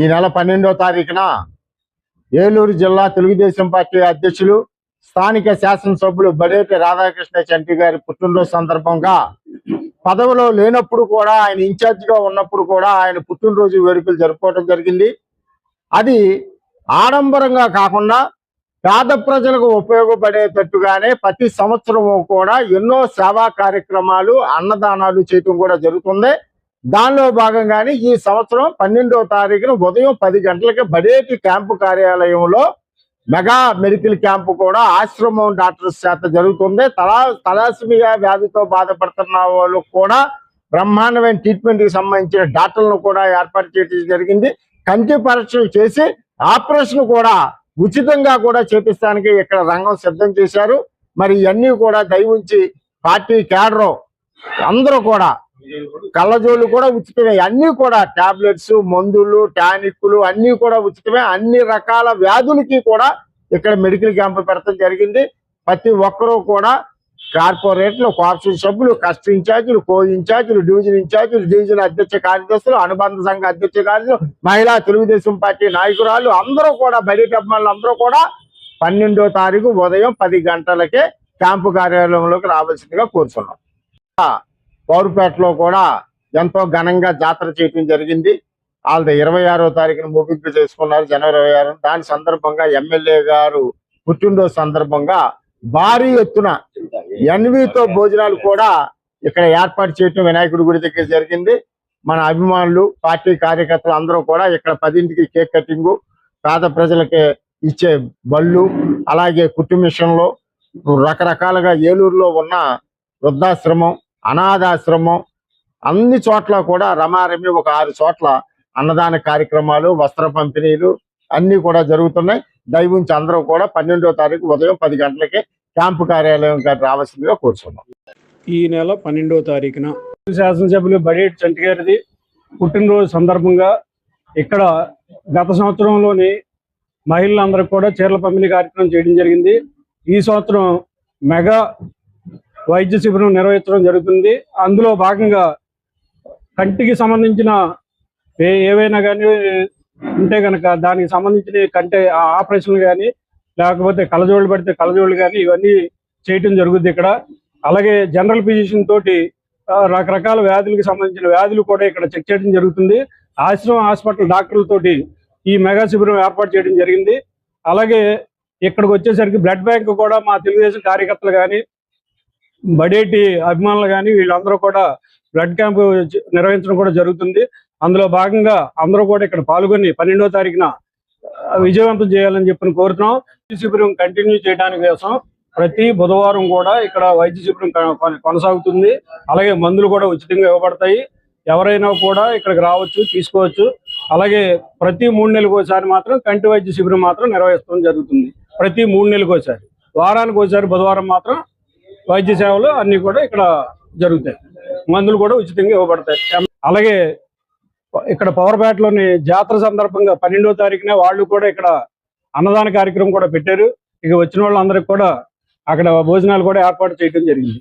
ఈ నెల 12వ తారీఖున ఏలూరు జిల్లా తెలుగుదేశం పార్టీ అధ్యక్షులు స్థానిక శాసనసభ్యులు బడేటి రాధాకృష్ణ చంటి గారి పుట్టినరోజు సందర్భంగా పదవిలో లేనప్పుడు కూడా ఆయన ఇన్ఛార్జిగా ఉన్నప్పుడు కూడా ఆయన పుట్టినరోజు వేడుకలు జరుపుకోవడం జరిగింది. అది ఆడంబరంగా కాకుండా పేద ప్రజలకు ఉపయోగపడేటట్టుగానే ప్రతి సంవత్సరము కూడా ఎన్నో సేవా కార్యక్రమాలు అన్నదానాలు చేయటం కూడా జరుగుతుంది. దానిలో భాగంగానే ఈ సంవత్సరం 12వ తారీఖున ఉదయం 10 గంటలకి బడేటి క్యాంపు కార్యాలయంలో మెగా మెడికల్ క్యాంపు కూడా ఆశ్రమం డాక్టర్స్ చేత జరుగుతుంది. తలాసిమియా వ్యాధితో బాధపడుతున్న వాళ్ళు కూడా బ్రహ్మాండమైన ట్రీట్మెంట్ కి సంబంధించిన డాక్టర్లను కూడా ఏర్పాటు చేయడం జరిగింది. కంటి పరీక్షలు చేసి ఆపరేషన్ కూడా ఉచితంగా కూడా చేపించడానికి ఇక్కడ రంగం సిద్ధం చేశారు. మరి ఇవన్నీ కూడా దయవుంచి పార్టీ క్యాడర్ అందరూ కూడా కళ్ళజోళ్ళు కూడా ఉచితమే, అన్ని కూడా టాబ్లెట్స్, మందులు, టానిక్లు అన్ని కూడా ఉచితమే. అన్ని రకాల వ్యాధులకి కూడా ఇక్కడ మెడికల్ క్యాంపు పెడతాం జరిగింది. ప్రతి ఒక్కరూ కూడా కార్పొరేట్లు, కోఆపరేటివ్ సభ్యులు, కష్ట ఇన్ఛార్జీలు, కో ఇన్ఛార్జీలు, డివిజన్ ఇన్ఛార్జీలు, డివిజన్ అధ్యక్ష కార్యదర్శులు, అనుబంధ సంఘ అధ్యక్ష కార్యదర్శులు, మహిళా తెలుగుదేశం పార్టీ నాయకురాలు అందరూ కూడా బయట అభిమానులు అందరూ కూడా 12వ తారీఖు ఉదయం 10 గంటలకే క్యాంపు కార్యాలయంలోకి రావాల్సిందిగా కోరుతున్నాం. పౌరుపేటలో కూడా ఎంతో ఘనంగా జాతర చేయడం జరిగింది. వాళ్ళది 26వ తారీఖున ముగింపు చేసుకున్నారు, జనవరి 26. దాని సందర్భంగా ఎమ్మెల్యే గారు పుట్టినరోజు సందర్భంగా భారీ ఎత్తున ఎన్వీతో భోజనాలు కూడా ఇక్కడ ఏర్పాటు చేయటం వినాయకుడి గుడి దగ్గర జరిగింది. మన అభిమానులు, పార్టీ కార్యకర్తలు అందరూ కూడా ఇక్కడ 10ంటికి కేక్ కటింగు, పేద ప్రజలకి ఇచ్చే బళ్ళు, అలాగే కుట్టు మిషన్లు, రకరకాలుగా ఏలూరులో ఉన్న వృద్ధాశ్రమం, అనాథాశ్రమం అన్ని చోట్ల కూడా రమారమి ఒక 6 చోట్ల అన్నదాన కార్యక్రమాలు, వస్త్ర పంపిణీలు అన్ని కూడా జరుగుతున్నాయి. దయవుంచి అందరూ కూడా 12వ తారీఖు ఉదయం 10 గంటలకే క్యాంపు కార్యాలయం రావాల్సిందిగా కోరుతున్నాం. ఈ నెల 12వ తారీఖున శాసనసభ్యులు బడేటి చంటి గారిది పుట్టినరోజు సందర్భంగా ఇక్కడ గత సంవత్సరంలోని మహిళలందరికీ కూడా చీరల పంపిణీ కార్యక్రమం చేయడం జరిగింది. ఈ సంవత్సరం మెగా వైద్య శిబిరం నిర్వహించడం జరుగుతుంది. అందులో భాగంగా కంటికి సంబంధించిన ఏవైనా కానీ ఉంటే కనుక దానికి సంబంధించిన కంటి ఆపరేషన్లు కానీ, లేకపోతే కళ్ళజోళ్ళు పడితే కళ్ళజోళ్ళు కానీ ఇవన్నీ చేయటం జరుగుతుంది ఇక్కడ. అలాగే జనరల్ ఫిజిషియన్ తోటి రకరకాల వ్యాధులకు సంబంధించిన వ్యాధులు కూడా ఇక్కడ చెక్ చేయడం జరుగుతుంది. ఆశ్రమం హాస్పిటల్ డాక్టర్లతోటి ఈ మెగా శిబిరం ఏర్పాటు చేయడం జరిగింది. అలాగే ఇక్కడికి వచ్చేసరికి బ్లడ్ బ్యాంక్ కూడా మా తెలుగుదేశం కార్యకర్తలు కానీ, బడేటి అభిమానులు కానీ వీళ్ళందరూ కూడా బ్లడ్ క్యాంపు నిర్వహించడం కూడా జరుగుతుంది. అందులో భాగంగా అందరూ కూడా ఇక్కడ పాల్గొని 12వ తారీఖున విజయవంతం చేయాలని చెప్పి కోరుతున్నాం. వైద్య శిబిరం కంటిన్యూ చేయడానికి కోసం ప్రతి బుధవారం కూడా ఇక్కడ వైద్య శిబిరం కొనసాగుతుంది. అలాగే మందులు కూడా ఉచితంగా ఇవ్వబడతాయి. ఎవరైనా కూడా ఇక్కడికి రావచ్చు, తీసుకోవచ్చు. అలాగే ప్రతి 3 నెలలకు ఒకసారి మాత్రం కంటి వైద్య శిబిరం మాత్రం నిర్వహించడం జరుగుతుంది. ప్రతి 3 నెలలకు ఒకసారి, వారానికి ఒకసారి బుధవారం మాత్రం వైద్య సేవలు అన్ని కూడా ఇక్కడ జరుగుతాయి. మందులు కూడా ఉచితంగా ఇవ్వబడతాయి. అలాగే ఇక్కడ పవర్పేటలోని జాతర సందర్భంగా 12వ తారీఖున వాళ్ళు కూడా ఇక్కడ అన్నదాన కార్యక్రమం కూడా పెట్టారు. ఇక వచ్చిన వాళ్ళందరికీ కూడా అక్కడ భోజనాలు కూడా ఏర్పాటు చేయడం జరిగింది.